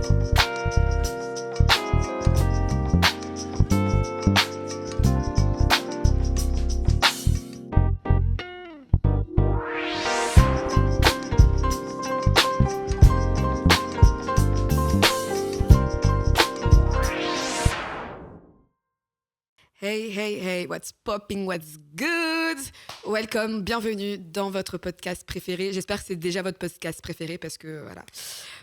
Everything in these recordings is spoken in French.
Hey, hey, hey, what's popping, what's good? Welcome, bienvenue dans votre podcast préféré. J'espère que c'est déjà votre podcast préféré parce que voilà.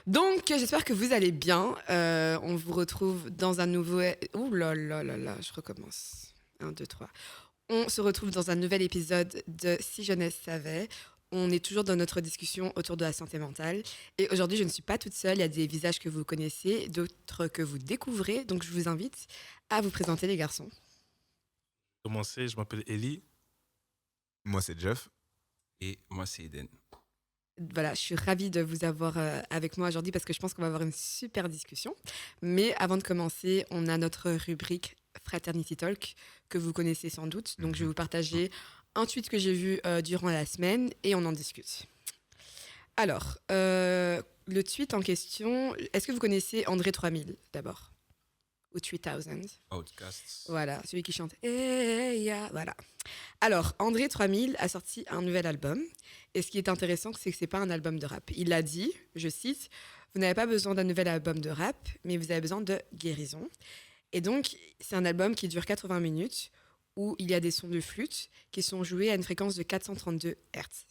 Donc, j'espère que vous allez bien. On vous retrouve dans un nouveau... Ouh là là là là, je recommence. 1, 2, 3. On se retrouve dans un nouvel épisode de Si Jeunesse savait. On est toujours dans notre discussion autour de la santé mentale. Et aujourd'hui, je ne suis pas toute seule. Il y a des visages que vous connaissez, d'autres que vous découvrez. Donc, je vous invite à vous présenter, les garçons. Commencer, je m'appelle Eli. Moi, c'est Jeff. Et moi, c'est Eden. Voilà, je suis ravie de vous avoir avec moi aujourd'hui parce que je pense qu'on va avoir une super discussion. Mais avant de commencer, on a notre rubrique Fraternity Talk que vous connaissez sans doute. Donc, je vais vous partager un tweet que j'ai vu durant la semaine et on en discute. Alors, le tweet en question, est-ce que vous connaissez André 3000 d'abord? Ou 3000? Outcasts. Voilà, celui qui chante Hey, yeah, voilà. Alors, André 3000 a sorti un nouvel album. Et ce qui est intéressant, c'est que ce n'est pas un album de rap. Il a dit, je cite, « Vous n'avez pas besoin d'un nouvel album de rap, mais vous avez besoin de guérison. » Et donc, c'est un album qui dure 80 minutes, où il y a des sons de flûte qui sont joués à une fréquence de 432 Hz.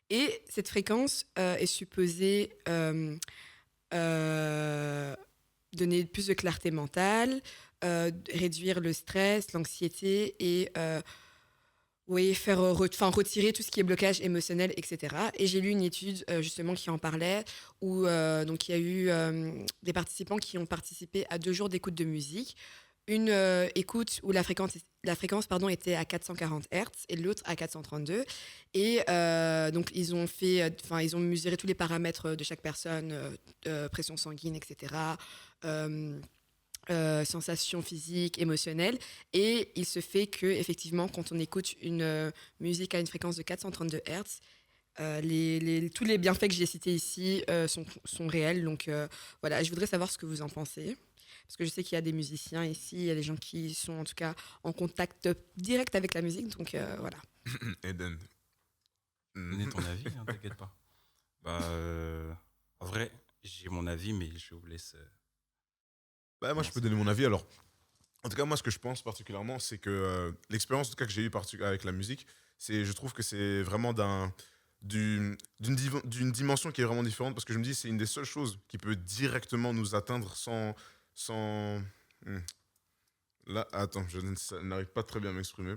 Et cette fréquence est supposée donner plus de clarté mentale, réduire le stress, l'anxiété et faire retirer tout ce qui est blocage émotionnel, etc. Et j'ai lu une étude justement qui en parlait, où donc il y a eu des participants qui ont participé à 2 jours d'écoute de musique. Une écoute où la fréquence était à 440 Hz et l'autre à 432. Et donc, ils ont mesuré tous les paramètres de chaque personne, pression sanguine, etc., sensations physiques, émotionnelles. Et il se fait que, effectivement, quand on écoute une musique à une fréquence de 432 Hz, tous les bienfaits que j'ai cités ici sont réels. Donc, voilà, je voudrais savoir ce que vous en pensez. Parce que je sais qu'il y a des musiciens ici, il y a des gens qui sont en tout cas en contact direct avec la musique, donc voilà. Eden. Donnez ton avis, hein, t'inquiète pas. En vrai, j'ai mon avis, mais je vous laisse. Moi, je peux donner mon avis. Alors, en tout cas, moi, ce que je pense particulièrement, c'est que l'expérience en tout cas, que j'ai eue avec la musique, je trouve que c'est vraiment d'une dimension qui est vraiment différente, parce que je me dis c'est une des seules choses qui peut directement nous atteindre sans... Là, attends, je n'arrive pas très bien à m'exprimer.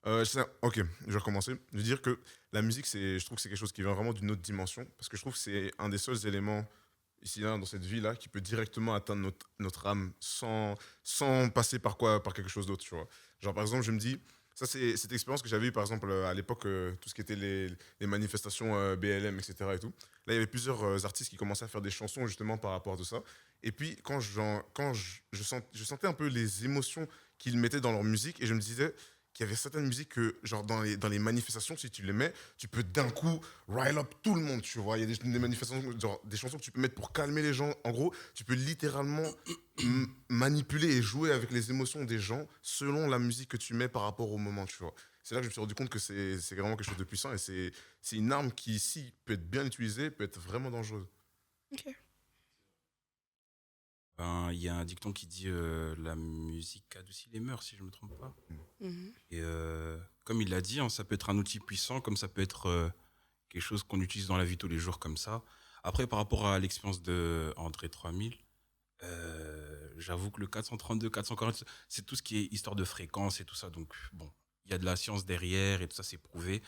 Ok, je vais recommencer. Je veux dire que la musique, je trouve que c'est quelque chose qui vient vraiment d'une autre dimension, parce que je trouve que c'est un des seuls éléments ici, là, dans cette vie-là, qui peut directement atteindre notre âme sans passer par quelque chose d'autre, tu vois. Genre, par exemple, je me dis, ça, c'est cette expérience que j'avais eue, par exemple, à l'époque, tout ce qui était les manifestations BLM, etc. Et tout. Là, il y avait plusieurs artistes qui commençaient à faire des chansons, justement, par rapport à tout ça. Et puis, quand je sentais un peu les émotions qu'ils mettaient dans leur musique, et je me disais qu'il y avait certaines musiques que, genre, dans les manifestations, si tu les mets, tu peux d'un coup rile up tout le monde, tu vois. Il y a des manifestations, genre, des chansons que tu peux mettre pour calmer les gens. En gros, tu peux littéralement manipuler et jouer avec les émotions des gens selon la musique que tu mets par rapport au moment, tu vois. C'est là que je me suis rendu compte que c'est vraiment quelque chose de puissant, et c'est une arme qui, si peut être bien utilisée, peut être vraiment dangereuse. Ok. Il y a un dicton qui dit la musique adoucit les mœurs, si je ne me trompe pas. Mm-hmm. Et comme il l'a dit, hein, ça peut être un outil puissant, comme ça peut être quelque chose qu'on utilise dans la vie tous les jours comme ça. Après, par rapport à l'expérience de André 3000, j'avoue que le 432, 440, c'est tout ce qui est histoire de fréquence et tout ça. Donc, bon, il y a de la science derrière et tout ça, c'est prouvé.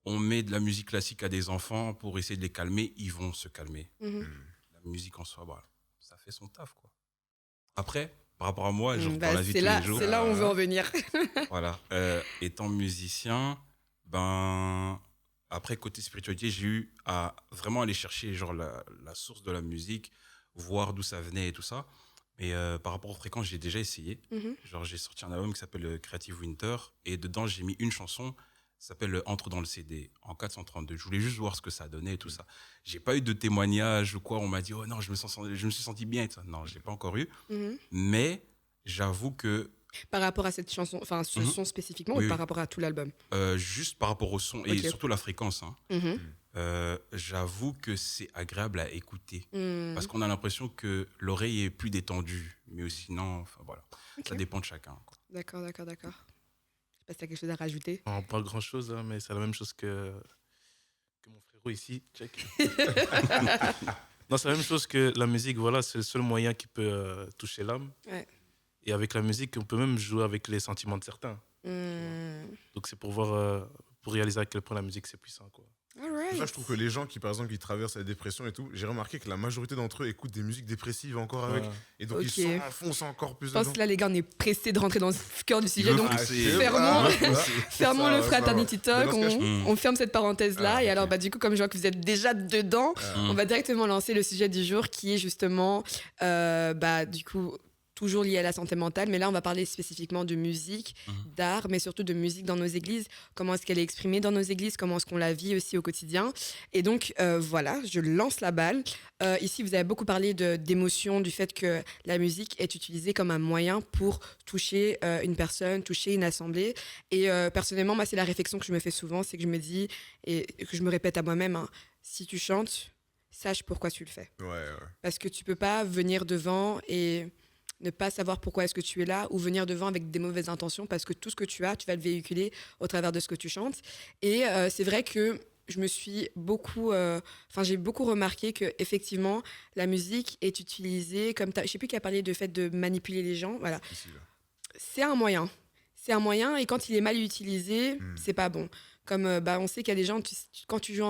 On met de la musique classique à des enfants pour essayer de les calmer, ils vont se calmer. Mm-hmm. La musique en soi, voilà, ça fait son taf, quoi. Après, par rapport à moi, genre dans la vie c'est tous là, les jours, c'est là où on veut en venir. voilà, étant musicien, après côté spiritualité, j'ai eu à vraiment aller chercher genre la source de la musique, voir d'où ça venait et tout ça. Mais par rapport aux fréquences, j'ai déjà essayé. Mm-hmm. Genre, j'ai sorti un album qui s'appelle Creative Winter, et dedans, j'ai mis une chanson. Ça s'appelle Entre dans le CD en 432. Je voulais juste voir ce que ça donnait et tout ça. J'ai pas eu de témoignage ou quoi. On m'a dit, oh non, je me suis senti bien. Et tout ça. Non, je l'ai pas encore eu. Mhm. Mais j'avoue que Par rapport à cette chanson, enfin ce Mhm. son spécifiquement, Oui, ou par oui. rapport à tout l'album? juste par rapport au son et Ok. surtout la fréquence, hein, Mhm. j'avoue que c'est agréable à écouter. Mhm. Parce qu'on a l'impression que l'oreille est plus détendue. Mais sinon, enfin, voilà. Ok. Ça dépend de chacun, quoi. D'accord. Je sais pas si tu as quelque chose à rajouter. Non, pas grand-chose, hein, mais c'est la même chose que mon frérot ici. Check. Non, c'est la même chose que la musique. Voilà, c'est le seul moyen qui peut toucher l'âme. Ouais. Et avec la musique, on peut même jouer avec les sentiments de certains. Mhm. Donc c'est pour voir, pour réaliser à quel point la musique c'est puissant, quoi. All Pour right. ça, je trouve que les gens qui, par exemple, qui traversent la dépression et tout, j'ai remarqué que la majorité d'entre eux écoutent des musiques dépressives encore avec. Ouais. Et donc, Ok. ils s'enfoncent encore plus Je pense dedans. que là, les gars, on est pressés de rentrer dans le cœur du sujet. veut Donc, pousser. fermons- fermons fermons le Fraternity Talk. Dans ce cas, je- On ferme cette parenthèse-là. Ah, Et ok. alors, du coup, comme je vois que vous êtes déjà dedans, on va directement lancer le sujet du jour qui est justement, du coup, toujours lié à la santé mentale. Mais là, on va parler spécifiquement de musique, d'art, mais surtout de musique dans nos églises. Comment est-ce qu'elle est exprimée dans nos églises? Comment est-ce qu'on la vit aussi au quotidien? Et donc, voilà, je lance la balle. Ici, vous avez beaucoup parlé d'émotion, du fait que la musique est utilisée comme un moyen pour toucher une personne, toucher une assemblée. Et personnellement, moi, c'est la réflexion que je me fais souvent, c'est que je me dis, et que je me répète à moi-même, hein, si tu chantes, sache pourquoi tu le fais. Ouais. Parce que tu peux pas venir devant et ne pas savoir pourquoi est-ce que tu es là, ou venir devant avec des mauvaises intentions, parce que tout ce que tu as, tu vas le véhiculer au travers de ce que tu chantes. Et c'est vrai que je me suis beaucoup, j'ai beaucoup remarqué que effectivement la musique est utilisée comme, je sais plus qui a parlé de fait de manipuler les gens. Voilà, Ici, là. c'est un moyen. C'est un moyen, et quand il est mal utilisé, c'est pas bon. Comme on sait qu'il y a des gens, quand tu joues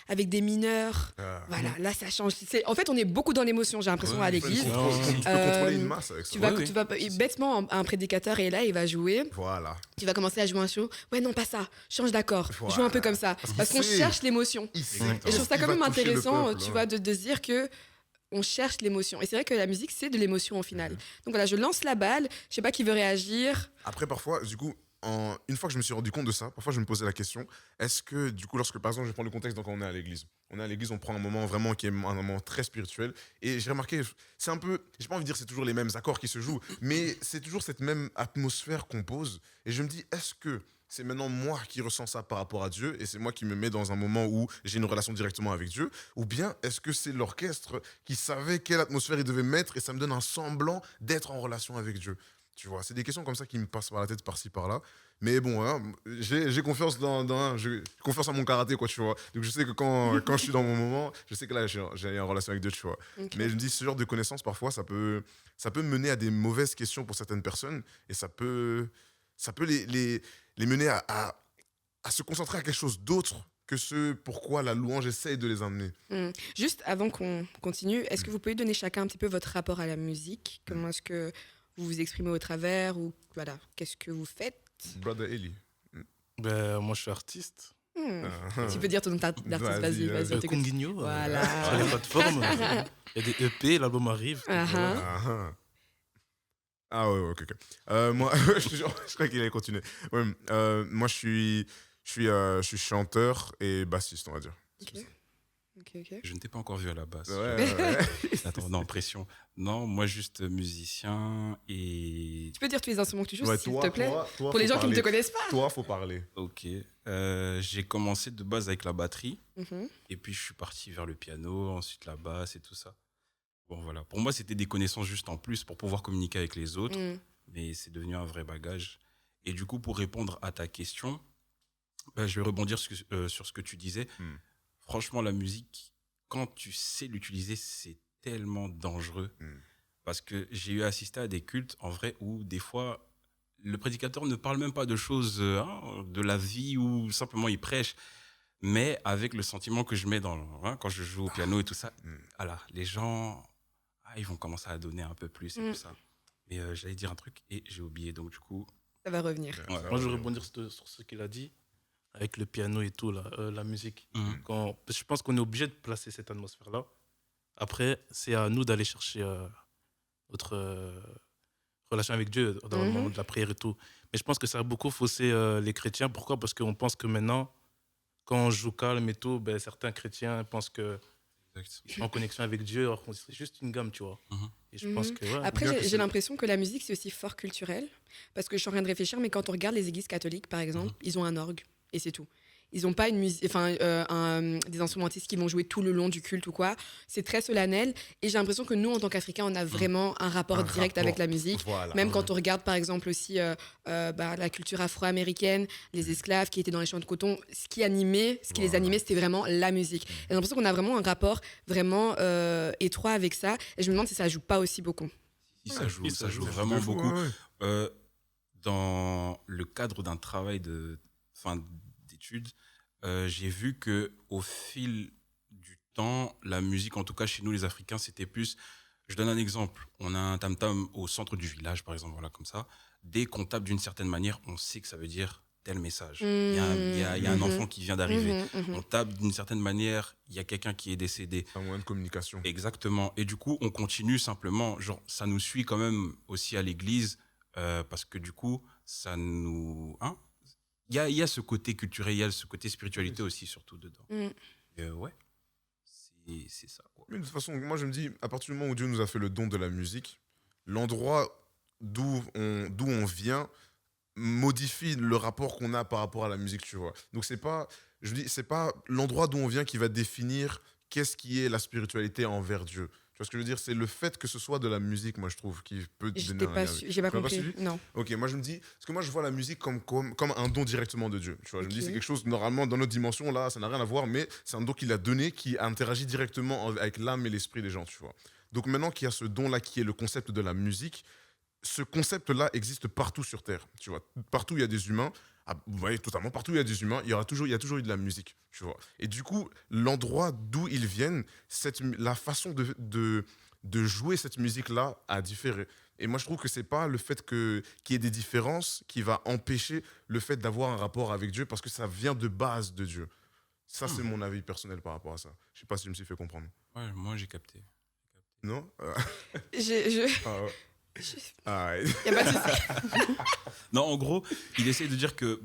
avec des mineurs, Ah. voilà, là ça change. En fait, on est beaucoup dans l'émotion, j'ai l'impression, Ouais, à Tu peux l'église. contrôler une masse avec ça. Tu vas, Oui, tu vas bêtement, un prédicateur est là, il va jouer. Voilà. Tu vas commencer à jouer un show. Ouais, non, pas ça. Change d'accord. Voilà. Joue un peu comme ça. Parce qu'on sait. cherche l'émotion. Il sait Et je trouve qu'est-ce ça qui quand va même toucher le intéressant, peuple, tu hein. vois, de se dire que on cherche l'émotion. Et c'est vrai que la musique, c'est de l'émotion au final. Donc voilà, je lance la balle. Je sais pas qui veut réagir. Après, parfois, du coup, une fois que je me suis rendu compte de ça, parfois je me posais la question, est-ce que, du coup, lorsque, par exemple, je prends le contexte, donc on est à l'église. On est à l'église, on prend un moment vraiment qui est un moment très spirituel. Et j'ai remarqué, c'est un peu, j'ai pas envie de dire c'est toujours les mêmes accords qui se jouent, mais c'est toujours cette même atmosphère qu'on pose. Et je me dis, est-ce que c'est maintenant moi qui ressens ça par rapport à Dieu et c'est moi qui me mets dans un moment où j'ai une relation directement avec Dieu, ou bien est-ce que c'est l'orchestre qui savait quelle atmosphère il devait mettre et ça me donne un semblant d'être en relation avec Dieu? Tu vois, c'est des questions comme ça qui me passent par la tête par-ci par-là. Mais bon, hein, j'ai confiance j'ai confiance en mon karaté, quoi, tu vois. Donc je sais que quand je suis dans mon moment, je sais que là j'ai en relation avec Dieu, tu vois. Ok. Mais je me dis, ce genre de connaissances, parfois, ça peut mener à des mauvaises questions pour certaines personnes et ça peut les mener à se concentrer à quelque chose d'autre que ce pourquoi la louange essaye de les amener. Juste avant qu'on continue, est-ce que vous pouvez donner chacun un petit peu votre rapport à la musique? Comment est-ce que vous vous exprimez au travers, ou voilà, qu'est-ce que vous faites? Brother Eli. Ben, moi, je suis artiste. Tu peux dire ton nom d'artiste, vas-y, Vas-y, on t'écoute. Conguigno. Voilà. Sur les plateformes. Il y a des EP, l'album arrive. donc Ah, voilà. Ah ouais, ok. Moi, je crois qu'il allait continuer. Ouais, moi, je suis chanteur et bassiste, on va dire. Ok. Je ne t'ai pas encore vu à la basse. Ouais. Attends, non, pression. Non, moi juste musicien et... Tu peux dire tous les instruments que tu joues, Ouais, s'il toi, te plaît? toi, Pour les faut gens qui ne te parler. connaissent pas. Toi, faut parler. Ok. J'ai commencé de base avec la batterie Mhm. et puis je suis parti vers le piano, ensuite la basse et tout ça. Bon, voilà. Pour moi, c'était des connaissances juste en plus pour pouvoir communiquer avec les autres, Mm. mais c'est devenu un vrai bagage. Et du coup, pour répondre à ta question, je vais rebondir sur ce que tu disais. Mm. Franchement, la musique, quand tu sais l'utiliser, c'est tellement dangereux. Parce que j'ai eu assisté à des cultes, en vrai, où des fois, le prédicateur ne parle même pas de choses de la vie ou simplement il prêche. Mais avec le sentiment que je mets quand je joue au piano et tout ça, voilà, les gens, ils vont commencer à donner un peu plus et tout ça. Mais j'allais dire un truc et j'ai oublié. Donc du coup... Ça va revenir. Ouais. Moi, je vais rebondir sur ce qu'il a dit, avec le piano et tout, la musique. Mhm. Je pense qu'on est obligé de placer cette atmosphère-là. Après, c'est à nous d'aller chercher notre relation avec Dieu dans le moment de la prière et tout. Mais je pense que ça a beaucoup faussé les chrétiens. Pourquoi? Parce qu'on pense que maintenant, quand on joue calme et tout, ben, certains chrétiens pensent que Exact. en connexion avec Dieu, alors que c'est juste une gamme, tu vois. Mhm. Et je pense que, ouais, Après, bien que j'ai c'est- l'impression que la musique, c'est aussi fort culturel. Parce que je suis en train de réfléchir, mais quand on regarde les églises catholiques, par exemple, ils ont un orgue. Et c'est tout. Ils n'ont pas une musique, des instrumentistes qui vont jouer tout le long du culte ou quoi. C'est très solennel. Et j'ai l'impression que nous, en tant qu'Africains, on a vraiment un rapport Un direct rapport. avec la musique. Voilà. Même quand on regarde, par exemple, aussi la culture afro-américaine, les esclaves qui étaient dans les champs de coton, ce qui les Voilà. animait, c'était vraiment la musique. Et j'ai l'impression qu'on a vraiment un rapport vraiment étroit avec ça. Et je me demande si ça joue pas aussi beaucoup. Si, ça joue, oui, ça ça joue joue. vraiment De fou, beaucoup. ouais, ouais. Euh, dans le cadre d'un travail d'études, j'ai vu que au fil du temps, la musique, en tout cas chez nous les Africains, c'était plus. Je donne un exemple. On a un tam-tam au centre du village, par exemple, voilà comme ça. Dès qu'on tape d'une certaine manière, on sait que ça veut dire tel message. Il y a un enfant qui vient d'arriver. On tape d'une certaine manière, il y a quelqu'un qui est décédé. C'est un moyen de communication. Exactement. Et du coup, on continue simplement. Genre, ça nous suit quand même aussi à l'église parce que du coup, ça nous. Hein, il y a ce côté culturel, il y a ce côté spiritualité aussi, surtout dedans. Ouais, c'est ça. Quoi. Mais de toute façon, moi je me dis, à partir du moment où Dieu nous a fait le don de la musique, l'endroit d'où on vient modifie le rapport qu'on a par rapport à la musique, tu vois. Donc c'est pas l'endroit d'où on vient qui va définir qu'est-ce qui est la spiritualité envers Dieu. Tu vois ce que je veux dire? C'est le fait que ce soit de la musique, moi je trouve, qui peut te donner un lien avec. J'ai pas Tu l'as pas compris. suivi? Non. Ok, moi je me dis, parce que moi je vois la musique comme un don directement de Dieu. Tu vois, je me dis Ok. c'est quelque chose normalement dans notre dimension là, ça n'a rien à voir, mais c'est un don qu'il a donné qui interagit directement avec l'âme et l'esprit des gens, tu vois. Donc maintenant qu'il y a ce don là qui est le concept de la musique, ce concept là existe partout sur Terre, tu vois. Partout où il y a des humains, vous voyez totalement partout où il y a des humains, il y a toujours eu de la musique, tu vois. Et du coup, l'endroit d'où ils viennent, la façon de jouer cette musique-là a différé. Et moi, je trouve que c'est pas le fait qu'il y ait des différences qui va empêcher le fait d'avoir un rapport avec Dieu parce que ça vient de base de Dieu. Ça, c'est mon avis personnel par rapport à ça. Je sais pas si je me suis fait comprendre. Ouais, moi, j'ai capté. Non? Ah, ouais. Ah, ouais. Y a pas de souci. Non, en gros, il essaie de dire que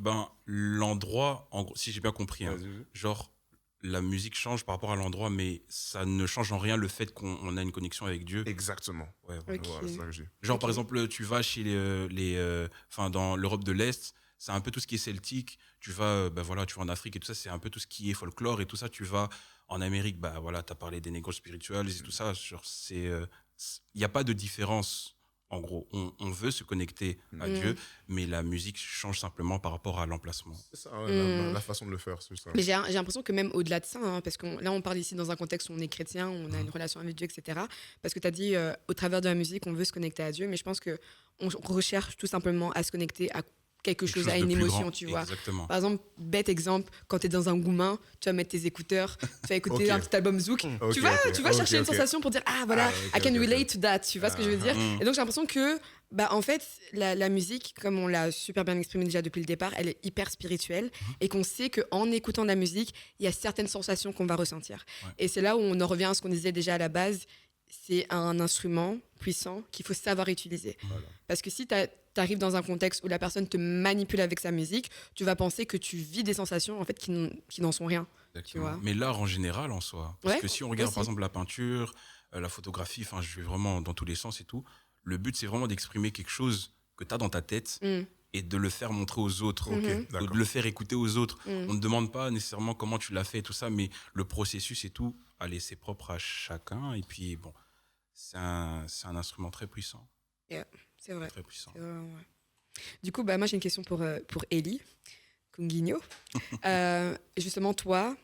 l'endroit, en gros, si j'ai bien compris, hein, Vas-y, vas-y. genre la musique change par rapport à l'endroit, mais ça ne change en rien le fait qu'on a une connexion avec Dieu. Exactement. Ouais, voilà. Ok. Voilà, c'est ça que je dis. Genre, Ok. par exemple, tu vas chez dans l'Europe de l'Est, c'est un peu tout ce qui est celtique. Tu vas, tu vas en Afrique et tout ça, c'est un peu tout ce qui est folklore et tout ça. Tu vas en Amérique, t'as parlé des négros spirituels et tout ça. Genre, il n'y a pas de différence. En gros, on veut se connecter à Dieu, mais la musique change simplement par rapport à l'emplacement. C'est ça, ouais, la façon de le faire, c'est ça. Mais j'ai l'impression que même au-delà de ça, hein, parce que là, on parle ici dans un contexte où on est chrétien, on a une relation avec Dieu, etc. Parce que tu as dit, au travers de la musique, on veut se connecter à Dieu, mais je pense qu'on recherche tout simplement à se connecter à quelque chose, à de une plus émotion, grand. tu vois. Exactement. Par exemple, bête exemple, quand tu es dans un goumin, tu vas mettre tes écouteurs, tu vas écouter Ok. un petit album Zouk, Ok, tu vas ok. chercher une Ok. sensation pour dire, ah voilà, Ah, ok, I can ok, ok. relate to that, tu vois ce que je veux dire. Mhm. Et donc j'ai l'impression que, en fait, la musique, comme on l'a super bien exprimé déjà depuis le départ, elle est hyper spirituelle et qu'on sait qu'en écoutant de la musique, il y a certaines sensations qu'on va ressentir. Ouais. Et c'est là où on en revient à ce qu'on disait déjà à la base, c'est un instrument puissant qu'il faut savoir utiliser. Voilà. Parce que si tu arrives dans un contexte où la personne te manipule avec sa musique, tu vas penser que tu vis des sensations en fait qui n'en sont rien. Exactement. vois. Mais l'art en général en soi. Parce Ouais, que si on regarde aussi. par exemple la peinture, la photographie, enfin je vais vraiment dans tous les sens et tout, le but c'est vraiment d'exprimer quelque chose que tu as dans ta tête Mm. et de le faire montrer aux autres, Ok, Mhm. d'accord. de le faire écouter aux autres. Mm. On ne demande pas nécessairement comment tu l'as fait et tout ça, mais le processus et tout, allez, c'est propre à chacun. Et puis bon, c'est un instrument très puissant. C'est vrai. Très puissant. C'est vrai, ouais. Du coup, moi j'ai une question pour Ellie Kunguinho. Justement, toi,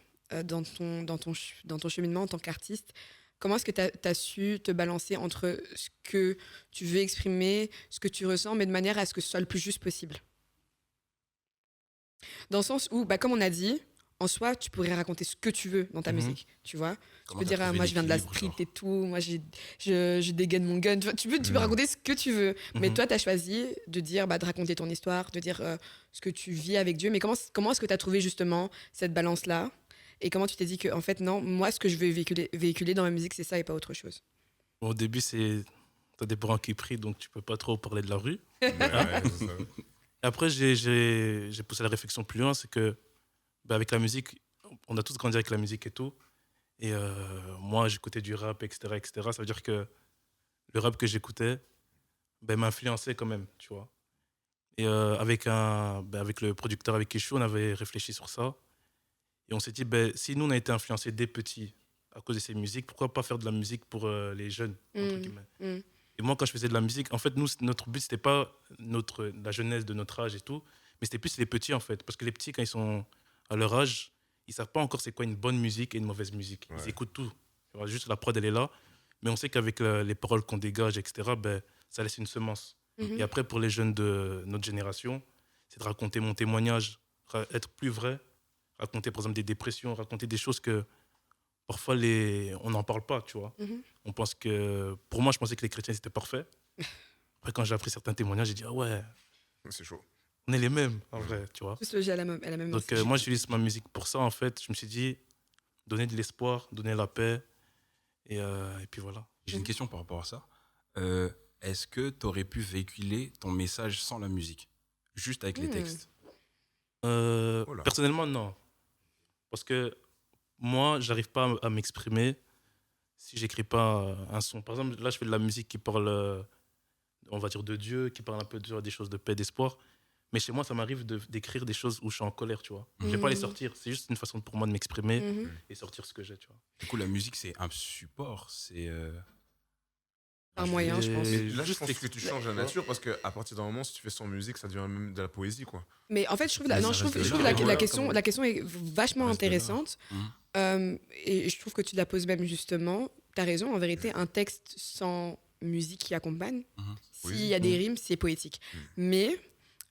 dans ton cheminement en tant qu'artiste, comment est-ce que tu as su te balancer entre ce que tu veux exprimer, ce que tu ressens, mais de manière à ce que ce soit le plus juste possible? Dans le sens où, comme on a dit, en soi, tu pourrais raconter ce que tu veux dans ta Mhm. musique, tu vois. Tu Comment peux t'as dire, trouvé moi je viens de la l'équilibre, street genre et tout, moi je dégaine mon gun. Tu vois, tu peux raconter ce que tu veux. Mais Mhm. toi, tu as choisi de dire, de raconter ton histoire, de dire ce que tu vis avec Dieu. Mais comment est-ce que tu as trouvé justement cette balance-là? Et comment tu t'es dit que, en fait, non, moi, ce que je veux véhiculer dans ma musique, c'est ça et pas autre chose? Bon, au début, c'est t'as des parents qui prient, donc tu peux pas trop parler de la rue. Ouais, c'est ça. Et après, j'ai poussé la réflexion plus loin, c'est que avec la musique, on a tous grandi avec la musique et tout. Et moi, j'écoutais du rap, etc., etc. Ça veut dire que le rap que j'écoutais m'influençait quand même, tu vois. Et avec le producteur avec qui je suis, on avait réfléchi sur ça. Et on s'est dit, si nous, on a été influencés dès petits à cause de ces musiques, pourquoi pas faire de la musique pour les jeunes, entre guillemets. Et moi, quand je faisais de la musique, en fait, nous, notre but, c'était pas la jeunesse de notre âge et tout, mais c'était plus les petits, en fait. Parce que les petits, quand ils sont à leur âge, ils savent pas encore c'est quoi une bonne musique et une mauvaise musique. Ouais. Ils écoutent tout. Tu vois, juste la prod, elle est là. Mais on sait qu'avec les paroles qu'on dégage, etc., ça laisse une semence. Et après, pour les jeunes de notre génération, c'est de raconter mon témoignage, être plus vrai, raconter, par exemple, des dépressions, raconter des choses que parfois, on n'en parle pas, tu vois. On pense que... Pour moi, je pensais que les chrétiens, étaient parfaits. Après, quand j'ai appris certains témoignages, j'ai dit, ah ouais, C'est chaud. on est les mêmes, en vrai, tu vois. Tous logés à la même Donc, enseigne. moi, j'utilise ma musique pour ça, en fait. Je me suis dit, donner de l'espoir, donner la paix. Et puis voilà. J'ai une question par rapport à ça. Est-ce que tu aurais pu véhiculer ton message sans la musique, juste avec les textes? là. Personnellement, non. Parce que moi, j'arrive pas à m'exprimer si j'écris pas un son. Par exemple, là, je fais de la musique qui parle, on va dire, de Dieu, qui parle un peu des choses de paix, d'espoir. Mais chez moi, ça m'arrive d'écrire des choses où je suis en colère, tu vois. Je vais pas les sortir. C'est juste une façon pour moi de m'exprimer et sortir ce que j'ai, tu vois. Du coup, la musique, c'est un support. C'est Un moyen, je pense. Mais là, je Juste pense que tu changes la nature parce qu'à partir d'un moment, si tu fais sans musique, ça devient même de la poésie, quoi. Mais en fait, je trouve, Mais non, ça je trouve, reste je trouve là, la, voilà, la question est vachement Ça reste là. intéressante. Et je trouve que tu la poses même justement. Tu as raison, en vérité, un texte sans musique qui accompagne, s'il y a des rimes, c'est poétique. Mais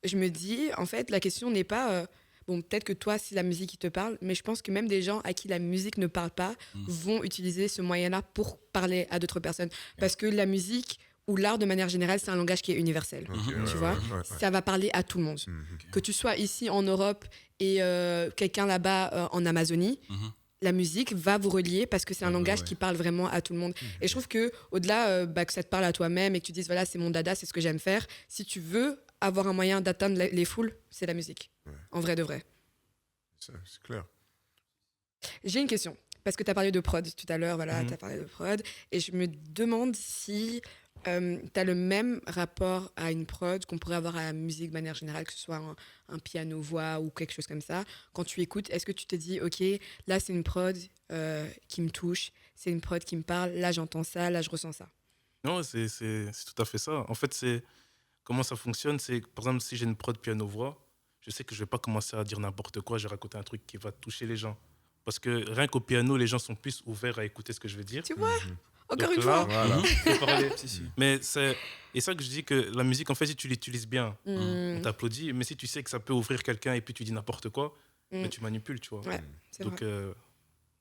je me dis, en fait, la question n'est pas... bon, peut-être que toi, c'est la musique qui te parle, mais je pense que même des gens à qui la musique ne parle pas vont utiliser ce moyen-là pour parler à d'autres personnes. Parce que la musique ou l'art, de manière générale, c'est un langage qui est universel. Tu vois, ça va parler à tout le monde. Que tu sois ici en Europe et quelqu'un là-bas en Amazonie, la musique va vous relier parce que c'est un langage qui parle vraiment à tout le monde. Et je trouve que au-delà que ça te parle à toi-même et que tu dises voilà, c'est mon dada, c'est ce que j'aime faire, si tu veux avoir un moyen d'atteindre les foules, c'est la musique. En vrai de vrai. C'est clair. J'ai une question parce que tu as parlé de prod tout à l'heure, voilà, tu as parlé de prod et je me demande si tu as le même rapport à une prod qu'on pourrait avoir à la musique de manière générale, que ce soit un piano-voix ou quelque chose comme ça. Quand tu écoutes, est-ce que tu te dis, OK, là, c'est une prod qui me touche, c'est une prod qui me parle, là, j'entends ça, là, je ressens ça. Non, c'est tout à fait ça. En fait, comment ça fonctionne, c'est, par exemple, si j'ai une prod piano-voix, je sais que je ne vais pas commencer à dire n'importe quoi, je vais raconter un truc qui va toucher les gens. Parce que rien qu'au piano, les gens sont plus ouverts à écouter ce que je veux dire. Tu vois Encore Donc une là, fois. Voilà. faut parler. Mais et ça que je dis que la musique, en fait, si tu l'utilises bien, on Mm. t'applaudit. Mais si tu sais que ça peut ouvrir quelqu'un et puis tu dis n'importe quoi, tu manipules, tu vois. Ouais, c'est Donc, vrai.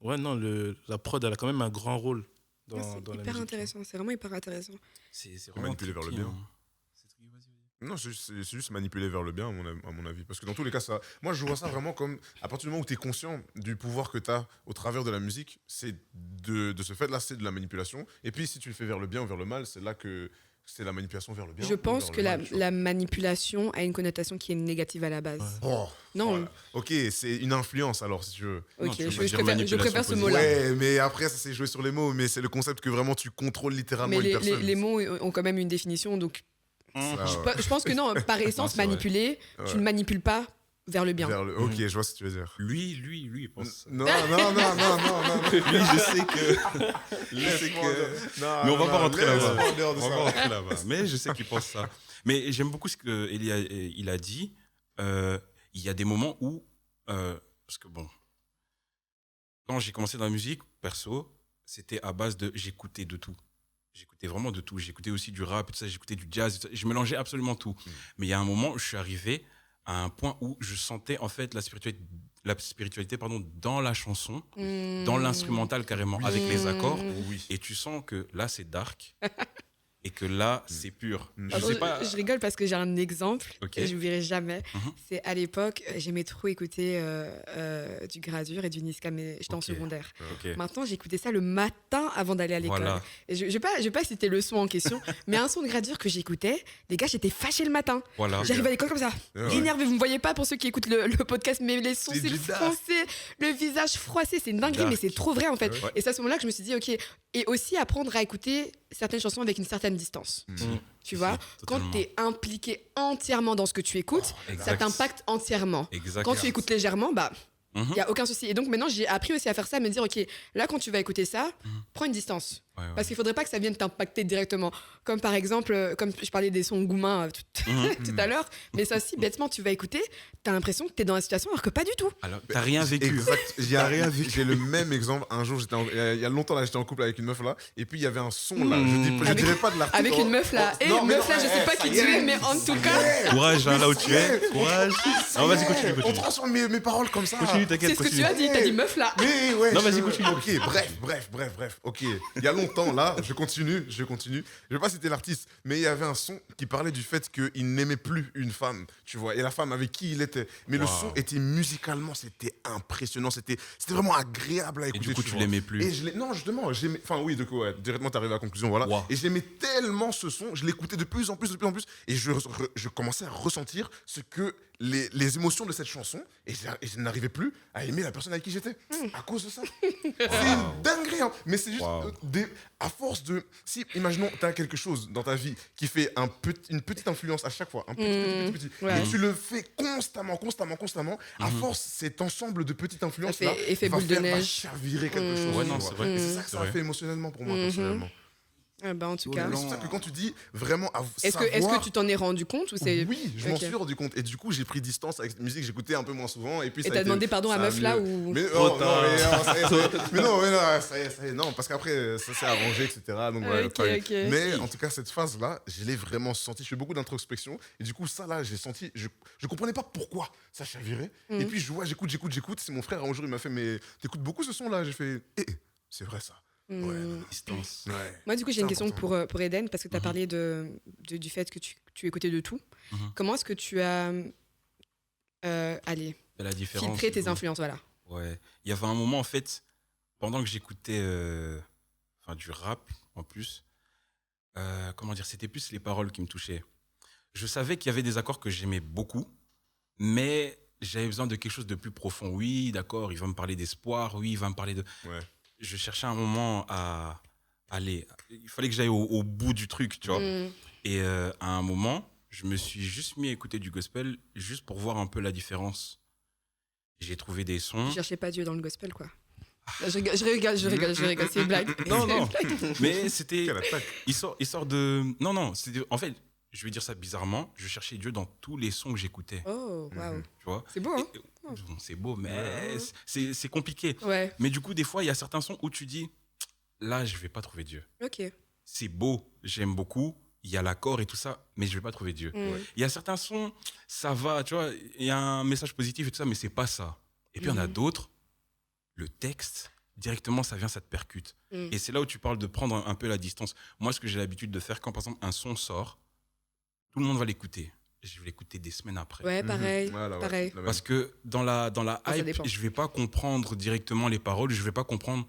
ouais, non, la prod, elle a quand même un grand rôle dans, Ouais, c'est dans la hyper musique. intéressant, c'est vraiment hyper intéressant. c'est vraiment Manipuler vers le tricky, bien. hein. Non, c'est juste manipuler vers le bien, à mon avis. Parce que dans tous les cas, moi, je vois ça vraiment comme, à partir du moment où tu es conscient du pouvoir que tu as au travers de la musique, c'est de ce fait-là, c'est de la manipulation. Et puis, si tu le fais vers le bien ou vers le mal, c'est là que c'est la manipulation vers le bien. Je ou pense vers que le mal, tu vois. la manipulation a une connotation qui est négative à la base. Oh, Non, voilà. Ok, c'est une influence alors, si tu veux. Non, ok, tu veux je pas dire préfère manipulation ce positive. mot-là. Ouais, mais après, ça s'est joué sur les mots, mais c'est le concept que vraiment tu contrôles littéralement Mais une personne. les mots ont quand même une définition, donc Ça, je pense que non, par essence, c'est vrai. manipuler, Ouais. tu ne manipules pas vers le bien. Ok, je vois ce que tu veux dire. Lui, il pense. Non, non. Lui, je sais que. Non, Mais on va pas rentrer là-bas. laisse-moi en dehors de On va ça. pas rentrer là-bas. Mais je sais qu'il pense ça. Mais j'aime beaucoup ce qu'il a dit. Il y a des moments où. Parce que bon. Quand j'ai commencé dans la musique, perso, c'était à base de. J'écoutais de tout. J'écoutais vraiment de tout. J'écoutais aussi du rap et tout ça. J'écoutais du jazz. Je mélangeais absolument tout. Mais il y a un moment où je suis arrivé à un point où je sentais en fait la spiritualité dans la chanson, dans l'instrumental carrément, avec les accords. Et tu sens que là, c'est dark. et que là, c'est pur. Mm. Je Pardon, sais pas. je rigole parce que j'ai un exemple Ok. et je n'oublierai jamais. Mhm. C'est à l'époque, j'aimais trop écouter du Gradure et du Niska, mais j'étais en Ok. secondaire. Ok. Maintenant, j'écoutais ça le matin avant d'aller à l'école. Voilà. Et je vais pas citer le son en question, mais un son de Gradure que j'écoutais, les gars, j'étais fâchée le matin. Voilà. J'arrive à l'école comme ça, Ouais. énervée. Vous me voyez pas pour ceux qui écoutent le podcast, mais les C'est sourcils du dark. froncés, le visage froissé, c'est une dinguerie, Dark. mais c'est trop vrai en fait. Ouais. Et c'est à ce moment-là que je me suis dit, ok, et aussi apprendre à écouter certaines chansons avec une certaine distance. Mm. Tu vois, quand Totalement. tu es impliqué entièrement dans ce que tu écoutes, ça Exact. t'impacte entièrement. Exact. Quand tu écoutes légèrement, bah, Mhm. il n'y a aucun souci. Et donc maintenant, j'ai appris aussi à faire ça, à me dire, ok, là, quand tu vas écouter ça, prends une distance. Ouais, ouais. Parce qu'il faudrait pas que ça vienne t'impacter directement. Comme par exemple, comme je parlais des sons Goumin tout à l'heure, mais ça aussi, bêtement, tu vas écouter, tu as l'impression que tu es dans la situation alors que pas du tout. Alors, t'as rien vécu. Exact. J'ai rien vécu. J'ai le même exemple. Un jour, il y a longtemps, là, j'étais en couple avec une meuf là, et puis il y avait un son là. Je Avec- dirais pas de l'artiste. Avec une meuf là. Oh, Et non, mais meuf non, là, je sais pas ça qui y tu est. es, mais en tout cas, Courage, hein, là où tu es. Courage. Ça Non, y vas-y, est, continue, On continue. transforme mes paroles comme ça. Continue, t'inquiète, c'est ce que tu continue. as dit. T'as dit meuf là. Mais ouais. Non, vas-y, continue. Ok, bref. Ok. Il y a longtemps, là, je continue. Je vais pas citer l'artiste, mais il y avait un son qui parlait du fait qu'il n'aimait plus une femme, tu vois, et la femme avec qui il était. Mais le Wow. son était musicalement, c'était impressionnant. C'était vraiment agréable à Et écouter. du coup, tu vois. l'aimais plus. Et non, justement, j'aimais. Enfin, oui, ouais, directement, t'es arrivé à la conclusion, voilà. Wow. Et j'aimais tellement ce son, je l'écoutais de plus en plus, et je commençais à ressentir ce que les émotions de cette chanson, et je n'arrivais plus à aimer la personne avec qui j'étais à cause de ça. C'est une dinguerie, hein. Mais c'est juste Wow. à force de. Si, imaginons, tu as quelque chose dans ta vie qui fait une petite influence à chaque fois, un petit, Ouais. et tu le fais constamment, à force, cet ensemble de petites influences Ça là fait effet va boule de va neige. chavirer quelque chose. Ouais, tu non, vois. c'est vrai. Et c'est ça que C'est ça a vrai. fait émotionnellement pour moi, personnellement. Bah, en tout Et cas. c'est ça que quand tu dis vraiment à Est-ce que tu t'en es rendu compte ou c'est. Oui, je m'en Ok. suis rendu compte. Et du coup, j'ai pris distance avec cette musique, j'écoutais un peu moins souvent. Et puis Et ça a t'as été- demandé pardon à ça a meuf là mieux. ou. Mais Trop non, tard. mais non, ça y est, non, parce qu'après, ça s'est arrangé, etc. Donc, ouais, Ok, pas eu. ok. Mais en tout cas, cette phase-là, je l'ai vraiment senti. Je fais beaucoup d'introspection. Et du coup, ça, là, j'ai senti. Je comprenais pas pourquoi ça chavirait. Et puis, je vois, j'écoute. C'est mon frère, un jour, il m'a fait, mais t'écoutes beaucoup ce son-là? J'ai fait, c'est vrai ça. Hmm. Ouais, non, Distance. ouais. Moi, du coup, j'ai C'est une question important. pour Eden, parce que tu as parlé du fait que tu écoutais de tout. Mhm. Comment est-ce que tu as allez, C'est la différence. filtré tes du coup. influences, voilà. Ouais. Il y avait un moment, en fait, pendant que j'écoutais du rap, en plus, comment dire, c'était plus les paroles qui me touchaient. Je savais qu'il y avait des accords que j'aimais beaucoup, mais j'avais besoin de quelque chose de plus profond. Oui, d'accord, il va me parler d'espoir, oui, il va me parler de... Ouais. Je cherchais un moment à aller... Il fallait que j'aille au bout du truc, tu vois. Hmm. Et à un moment, je me suis juste mis à écouter du gospel, juste pour voir un peu la différence. J'ai trouvé des sons... Je cherchais pas Dieu dans le gospel, quoi. Je rigole, c'est une blague. Non, C'est une non. blague. Mais c'était... Quelle attaque. Il sort de... Non, c'était... En fait, je vais dire ça bizarrement, je cherchais Dieu dans tous les sons que j'écoutais, Oh, waouh. tu vois. C'est beau, hein? Et- bon, c'est beau, mais c'est compliqué. Ouais, Mais du coup, des fois, il y a certains sons où tu dis, là, je vais pas trouver Dieu. ok. C'est beau, j'aime beaucoup, il y a l'accord et tout ça, mais je vais pas trouver Dieu. Hmm. Il y a certains sons, ça va, tu vois, il y a un message positif et tout ça, mais c'est pas ça. Et puis, il y en a d'autres, le texte, directement, ça vient, ça te percute. Mm. Et c'est là où tu parles de prendre un peu la distance. Moi, ce que j'ai l'habitude de faire, quand par exemple un son sort, tout le monde va l'écouter. Je vais l'écouter des semaines après. Ouais, pareil. Voilà, ouais, pareil. la même. Parce que dans la Ça hype, dépend. je vais pas comprendre directement les paroles, je vais pas comprendre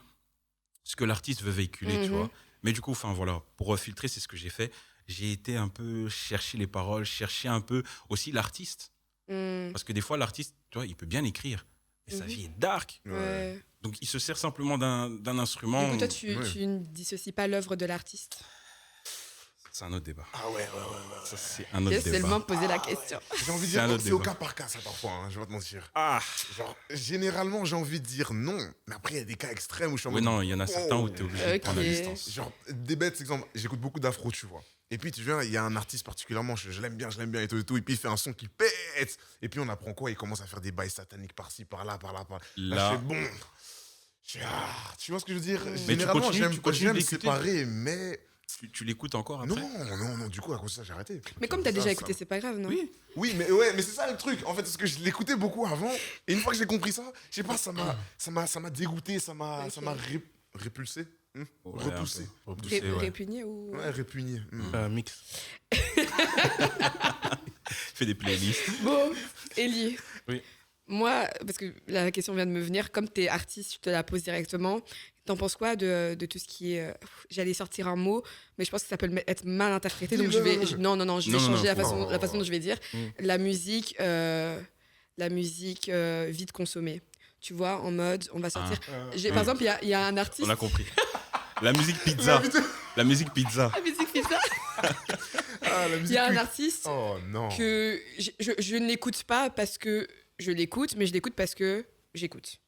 ce que l'artiste veut véhiculer, tu Mhm. vois. Mais du coup, enfin voilà, pour filtrer, c'est ce que j'ai fait. J'ai été un peu chercher les paroles, chercher un peu aussi l'artiste. Hmm. Parce que des fois, l'artiste, tu vois, il peut bien écrire, mais sa Mhm. vie est dark. Ouais. Donc, il se sert simplement d'un instrument. Du coup, toi, tu Ouais. ne dissocies pas l'œuvre de l'artiste. C'est un autre débat. Ah ouais. Ça, c'est un autre J'ai débat. seulement posé la question. J'ai envie de C'est un dire, autre c'est au débat. cas par cas, ça, parfois, hein, je vais pas te mentir. Ah Genre, généralement, j'ai envie de dire non, mais après, il y a des cas extrêmes où je suis en Oui, mode. non, il y en a certains où tu es obligé de prendre la Ok. distance. Genre, des bêtes exemples, j'écoute beaucoup d'afro, tu vois. Et puis, tu viens, il y a un artiste particulièrement, je l'aime bien et tout, et puis il fait un son qui pète. Et puis, on apprend quoi? Il commence à faire des bails sataniques par-ci, par-là. Là, je Là, fais bon. Tu vois ce que je veux dire? Mais tu Généralement, continues- tu continues j'aime d'écouter. séparer, mais. tu l'écoutes encore après Non, du coup, à cause de ça, j'ai arrêté. Mais comme tu as Ça, déjà ça écouté, c'est pas grave, non? Oui. Oui, mais c'est ça le truc. En fait, parce que je l'écoutais beaucoup avant, et une fois que j'ai compris ça, je sais pas, ça m'a dégoûté, ça m'a Ok. répulsé. Ouais, repoussé. un peu. Repoussé, ouais. Répugné ou... Ouais, répugné. Un mix. Fais des playlists. Bon, Ellie. Oui. Moi, parce que la question vient de me venir, comme tu es artiste, je te la pose directement. T'en penses quoi de tout ce qui est... J'allais sortir un mot, mais je pense que ça peut être mal interprété, donc je vais... Non, je vais Non, changer faut- la façon dont je vais dire. Mm. La musique vite consommée. Tu vois, en mode, on va sortir... Par Mm. exemple, il y a un artiste... On a compris. La musique pizza. La musique pizza. La musique pizza. Ah, la Il musique. y a un artiste Oh non. que je ne l'écoute pas parce que je l'écoute, mais je l'écoute parce que j'écoute.